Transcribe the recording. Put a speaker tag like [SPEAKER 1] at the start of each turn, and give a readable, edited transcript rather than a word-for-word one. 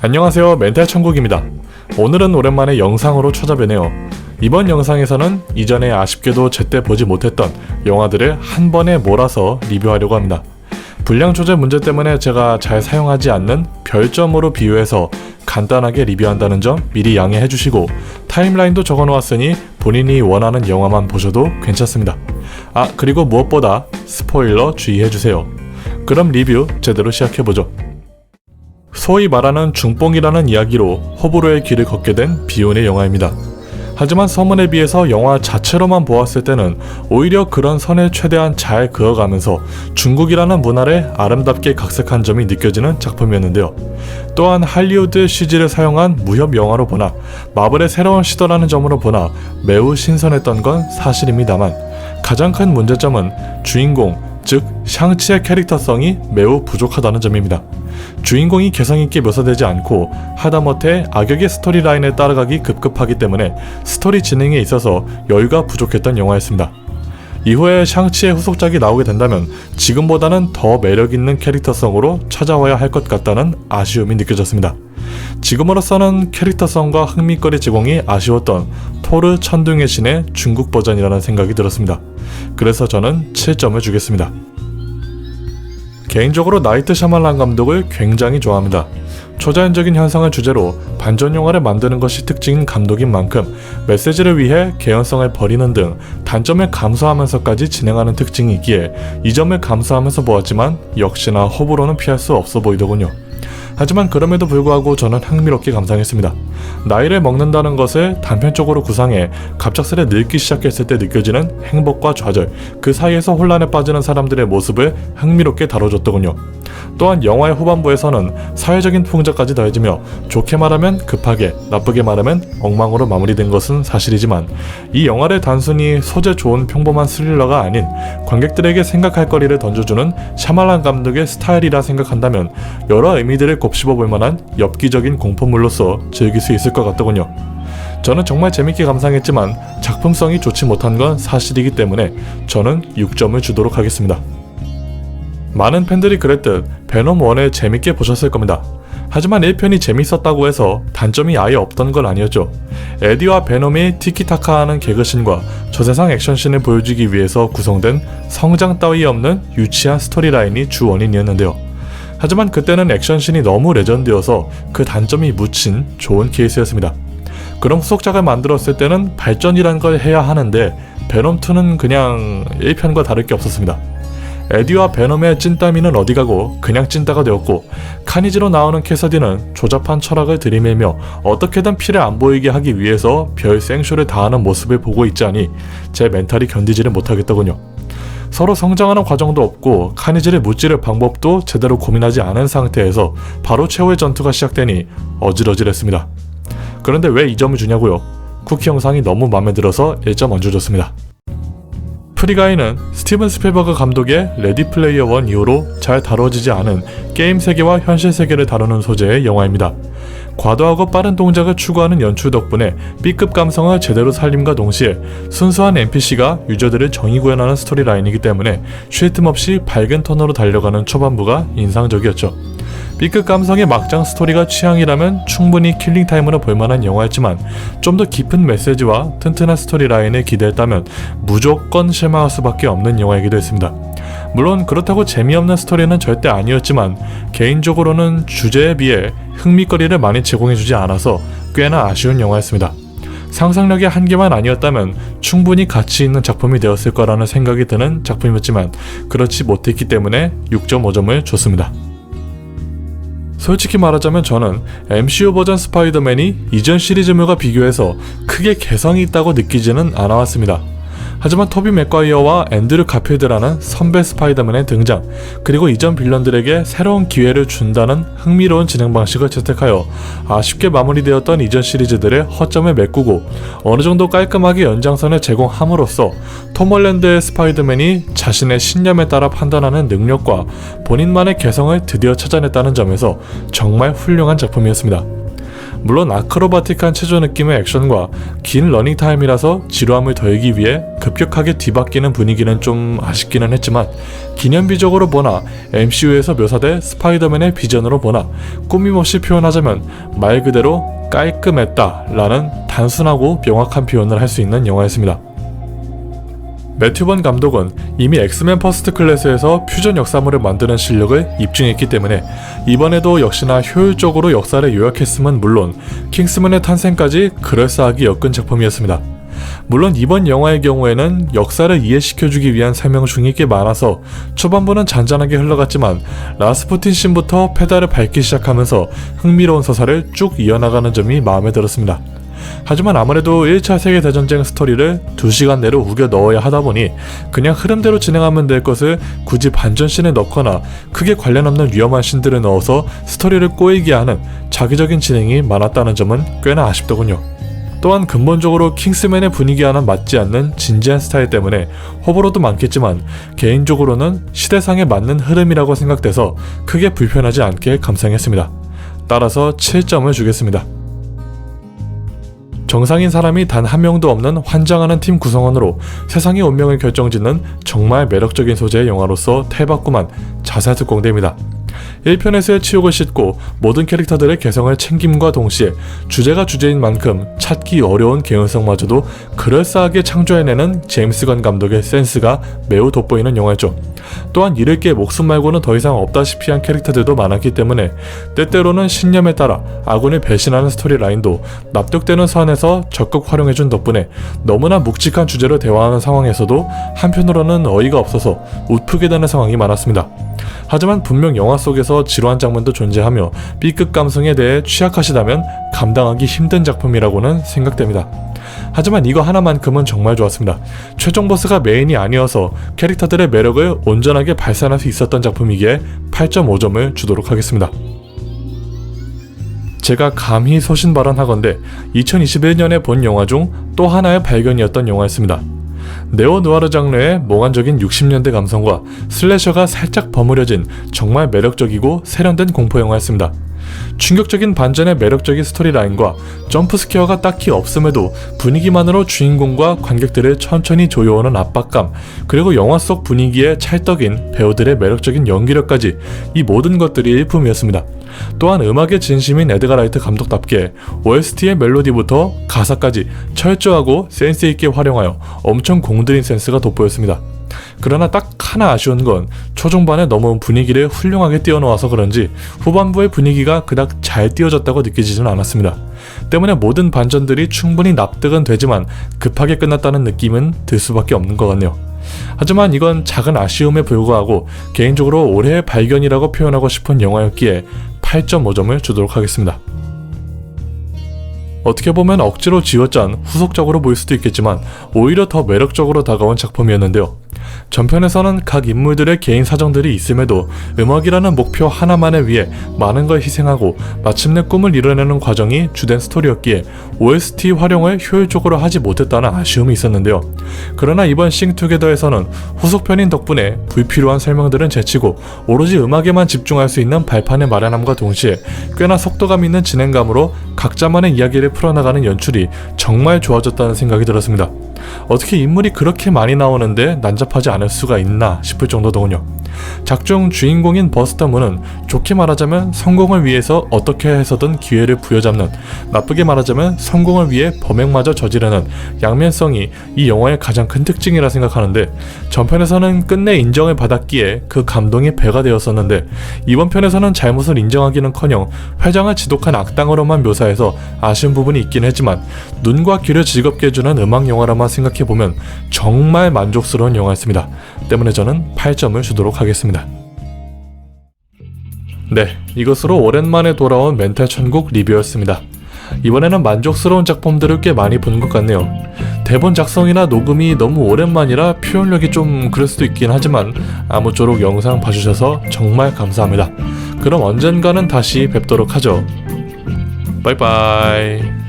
[SPEAKER 1] 안녕하세요, 멘탈 천국입니다. 오늘은 오랜만에 영상으로 찾아뵈네요. 이번 영상에서는 이전에 아쉽게도 제때 보지 못했던 영화들을 한 번에 몰아서 리뷰하려고 합니다. 분량 조절 문제 때문에 제가 잘 사용하지 않는 별점으로 비유해서 간단하게 리뷰한다는 점 미리 양해해 주시고, 타임라인도 적어 놓았으니 본인이 원하는 영화만 보셔도 괜찮습니다. 그리고 무엇보다 스포일러 주의해 주세요. 그럼 리뷰 제대로 시작해보죠. 소위 말하는 중뽕이라는 이야기로 호불호의 길을 걷게 된 비운의 영화입니다. 하지만 서문에 비해서 영화 자체로만 보았을 때는 오히려 그런 선을 최대한 잘 그어가면서 중국이라는 문화를 아름답게 각색한 점이 느껴지는 작품이었는데요. 또한 할리우드 CG를 사용한 무협 영화로 보나 마블의 새로운 시도라는 점으로 보나 매우 신선했던 건 사실입니다만, 가장 큰 문제점은 주인공, 즉 샹치의 캐릭터성이 매우 부족하다는 점입니다. 주인공이 개성있게 묘사되지 않고 하다못해 악역의 스토리라인에 따라가기 급급하기 때문에 스토리 진행에 있어서 여유가 부족했던 영화였습니다. 이후에 샹치의 후속작이 나오게 된다면 지금보다는 더 매력있는 캐릭터성으로 찾아와야 할 것 같다는 아쉬움이 느껴졌습니다. 지금으로서는 캐릭터성과 흥미거리 제공이 아쉬웠던 토르 천둥의 신의 중국 버전이라는 생각이 들었습니다. 그래서 저는 7점을 주겠습니다. 개인적으로 나이트 샤말란 감독을 굉장히 좋아합니다. 초자연적인 현상을 주제로 반전 영화를 만드는 것이 특징인 감독인 만큼 메시지를 위해 개연성을 버리는 등 단점을 감수하면서까지 진행하는 특징이 있기에 이 점을 감수하면서 보았지만 역시나 호불호는 피할 수 없어 보이더군요. 하지만 그럼에도 불구하고 저는 흥미롭게 감상했습니다. 나이를 먹는다는 것을 단편적으로 구상해 갑작스레 늙기 시작했을 때 느껴지는 행복과 좌절, 그 사이에서 혼란에 빠지는 사람들의 모습을 흥미롭게 다뤄줬더군요. 또한 영화의 후반부에서는 사회적인 풍자까지 더해지며 좋게 말하면 급하게, 나쁘게 말하면 엉망으로 마무리된 것은 사실이지만, 이 영화를 단순히 소재 좋은 평범한 스릴러가 아닌 관객들에게 생각할 거리를 던져주는 샤말란 감독의 스타일이라 생각한다면 여러 의미들을 곱씹어 볼 만한 엽기적인 공포물로서 즐길 수 있을 것 같더군요. 저는 정말 재밌게 감상했지만 작품성이 좋지 못한 건 사실이기 때문에 저는 6점을 주도록 하겠습니다. 많은 팬들이 그랬듯 베놈 1을 재밌게 보셨을 겁니다. 하지만 1편이 재밌었다고 해서 단점이 아예 없던 건 아니었죠. 에디와 베놈이 티키타카하는 개그신과 저세상 액션신을 보여주기 위해서 구성된 성장 따위 없는 유치한 스토리라인이 주 원인이었는데요. 하지만 그때는 액션신이 너무 레전드여서 그 단점이 묻힌 좋은 케이스였습니다. 그럼 후속작을 만들었을 때는 발전이란 걸 해야 하는데 베놈2는 그냥 1편과 다를 게 없었습니다. 에디와 베놈의 찐따미는 어디가고 그냥 찐따가 되었고, 카니지로 나오는 캐서디는 조잡한 철학을 들이밀며 어떻게든 피를 안 보이게 하기 위해서 별 생쇼를 다하는 모습을 보고 있자니 제 멘탈이 견디지를 못하겠더군요. 서로 성장하는 과정도 없고 카니지를 무찌를 방법도 제대로 고민하지 않은 상태에서 바로 최후의 전투가 시작되니 어질어질했습니다. 그런데 왜 이 점을 주냐고요? 쿠키 영상이 너무 마음에 들어서 1점 얹어줬습니다. 프리가이는 스티븐 스필버그 감독의 레디 플레이어 1 이후로 잘 다뤄지지 않은 게임 세계와 현실 세계를 다루는 소재의 영화입니다. 과도하고 빠른 동작을 추구하는 연출 덕분에 B급 감성을 제대로 살림과 동시에 순수한 NPC가 유저들을 정의 구현하는 스토리라인이기 때문에 쉴 틈 없이 밝은 톤으로 달려가는 초반부가 인상적이었죠. B급 감성의 막장 스토리가 취향이라면 충분히 킬링타임으로 볼만한 영화였지만 좀 더 깊은 메시지와 튼튼한 스토리라인을 기대했다면 무조건 실망할 수밖에 없는 영화이기도 했습니다. 물론 그렇다고 재미없는 스토리는 절대 아니었지만 개인적으로는 주제에 비해 흥미거리를 많이 제공해주지 않아서 꽤나 아쉬운 영화였습니다. 상상력의 한계만 아니었다면 충분히 가치 있는 작품이 되었을 거라는 생각이 드는 작품이었지만 그렇지 못했기 때문에 6.5점을 줬습니다. 솔직히 말하자면 저는 MCU 버전 스파이더맨이 이전 시리즈물과 비교해서 크게 개성이 있다고 느끼지는 않아왔습니다. 하지만 토비 맥과이어와 앤드류 가필드라는 선배 스파이더맨의 등장, 그리고 이전 빌런들에게 새로운 기회를 준다는 흥미로운 진행 방식을 채택하여 아쉽게 마무리되었던 이전 시리즈들의 허점을 메꾸고 어느정도 깔끔하게 연장선을 제공함으로써 톰 홀랜드의 스파이더맨이 자신의 신념에 따라 판단하는 능력과 본인만의 개성을 드디어 찾아냈다는 점에서 정말 훌륭한 작품이었습니다. 물론 아크로바틱한 체조 느낌의 액션과 긴 러닝타임이라서 지루함을 덜기 위해 급격하게 뒤바뀌는 분위기는 좀 아쉽기는 했지만, 기념비적으로 보나 MCU에서 묘사된 스파이더맨의 비전으로 보나 꾸밈없이 표현하자면 말 그대로 깔끔했다 라는 단순하고 명확한 표현을 할 수 있는 영화였습니다. 매튜 번 감독은 이미 엑스맨 퍼스트 클래스에서 퓨전 역사물을 만드는 실력을 입증했기 때문에 이번에도 역시나 효율적으로 역사를 요약했음은 물론 킹스맨의 탄생까지 그럴싸하게 엮은 작품이었습니다. 물론 이번 영화의 경우에는 역사를 이해시켜주기 위한 설명 중이 꽤 많아서 초반부는 잔잔하게 흘러갔지만 라스푸틴 씬부터 페달을 밟기 시작하면서 흥미로운 서사를 쭉 이어나가는 점이 마음에 들었습니다. 하지만 아무래도 1차 세계대전쟁 스토리를 2시간 내로 우겨 넣어야 하다보니 그냥 흐름대로 진행하면 될 것을 굳이 반전씬을 넣거나 크게 관련 없는 위험한 씬들을 넣어서 스토리를 꼬이게 하는 자기적인 진행이 많았다는 점은 꽤나 아쉽더군요. 또한 근본적으로 킹스맨의 분위기와는 맞지 않는 진지한 스타일 때문에 호불호도 많겠지만 개인적으로는 시대상에 맞는 흐름이라고 생각돼서 크게 불편하지 않게 감상했습니다. 따라서 7점을 주겠습니다. 정상인 사람이 단 한 명도 없는 환장하는 팀 구성원으로 세상의 운명을 결정짓는 정말 매력적인 소재의 영화로서 태봤구만 자살 특공대입니다. 1편에서의 치욕을 씻고 모든 캐릭터들의 개성을 챙김과 동시에 주제가 주제인 만큼 찾기 어려운 개연성마저도 그럴싸하게 창조해내는 제임스 건 감독의 센스가 매우 돋보이는 영화였죠. 또한 잃을 게 목숨 말고는 더 이상 없다시피 한 캐릭터들도 많았기 때문에 때때로는 신념에 따라 아군을 배신하는 스토리라인도 납득되는 선에서 적극 활용해준 덕분에 너무나 묵직한 주제로 대화하는 상황에서도 한편으로는 어이가 없어서 웃프게 되는 상황이 많았습니다. 하지만 분명 영화 속에서 지루한 장면도 존재하며 B급 감성에 대해 취약하시다면 감당하기 힘든 작품이라고는 생각됩니다. 하지만 이거 하나만큼은 정말 좋았습니다. 최종 보스가 메인이 아니어서 캐릭터들의 매력을 온전하게 발산할 수 있었던 작품이기에 8.5점을 주도록 하겠습니다. 제가 감히 소신 발언하건대 2021년에 본 영화 중 또 하나의 발견이었던 영화였습니다. 네오누아르 장르의 몽환적인 60년대 감성과 슬래셔가 살짝 버무려진 정말 매력적이고 세련된 공포영화였습니다. 충격적인 반전의 매력적인 스토리라인과 점프스퀘어가 딱히 없음에도 분위기만으로 주인공과 관객들을 천천히 조여오는 압박감, 그리고 영화 속 분위기에 찰떡인 배우들의 매력적인 연기력까지 이 모든 것들이 일품이었습니다. 또한 음악의 진심인 에드가 라이트 감독답게 OST의 멜로디부터 가사까지 철저하고 센스있게 활용하여 엄청 공들인 센스가 돋보였습니다. 그러나 딱 하나 아쉬운 건 초중반에 너무 분위기를 훌륭하게 띄워놓아서 그런지 후반부의 분위기가 그닥 잘 띄워졌다고 느껴지지는 않았습니다. 때문에 모든 반전들이 충분히 납득은 되지만 급하게 끝났다는 느낌은 들 수밖에 없는 것 같네요. 하지만 이건 작은 아쉬움에 불구하고 개인적으로 올해의 발견이라고 표현하고 싶은 영화였기에 8.5점을 주도록 하겠습니다. 어떻게 보면 억지로 지어짠 후속작으로 보일 수도 있겠지만 오히려 더 매력적으로 다가온 작품이었는데요. 전편에서는 각 인물들의 개인 사정들이 있음에도 음악이라는 목표 하나만을 위해 많은 걸 희생하고 마침내 꿈을 이뤄내는 과정이 주된 스토리였기에 OST 활용을 효율적으로 하지 못했다는 아쉬움이 있었는데요. 그러나 이번 싱투게더에서는 후속편인 덕분에 불필요한 설명들은 제치고 오로지 음악에만 집중할 수 있는 발판을 마련함과 동시에 꽤나 속도감 있는 진행감으로 각자만의 이야기를 풀어나가는 연출이 정말 좋아졌다는 생각이 들었습니다. 어떻게 인물이 그렇게 많이 나오는데 난잡하지 않을 수가 있나 싶을 정도더군요. 작중 주인공인 버스터 문은 좋게 말하자면 성공을 위해서 어떻게 해서든 기회를 부여잡는, 나쁘게 말하자면 성공을 위해 범행마저 저지르는 양면성이 이 영화의 가장 큰 특징이라 생각하는데, 전편에서는 끝내 인정을 받았기에 그 감동이 배가 되었었는데 이번 편에서는 잘못을 인정하기는커녕 회장을 지독한 악당으로만 묘사해서 아쉬운 부분이 있긴 했지만 눈과 귀를 즐겁게 해주는 음악 영화라만 생각해보면 정말 만족스러운 영화였습니다. 때문에 저는 8점을 주도록 하겠습니다. 네, 이것으로 오랜만에 돌아온 멘탈 천국 리뷰였습니다. 이번에는 만족스러운 작품들을 꽤 많이 본 것 같네요. 대본 작성이나 녹음이 너무 오랜만이라 표현력이 좀 그럴 수도 있긴 하지만 아무쪼록 영상 봐주셔서 정말 감사합니다. 그럼 언젠가는 다시 뵙도록 하죠. 빠이빠이.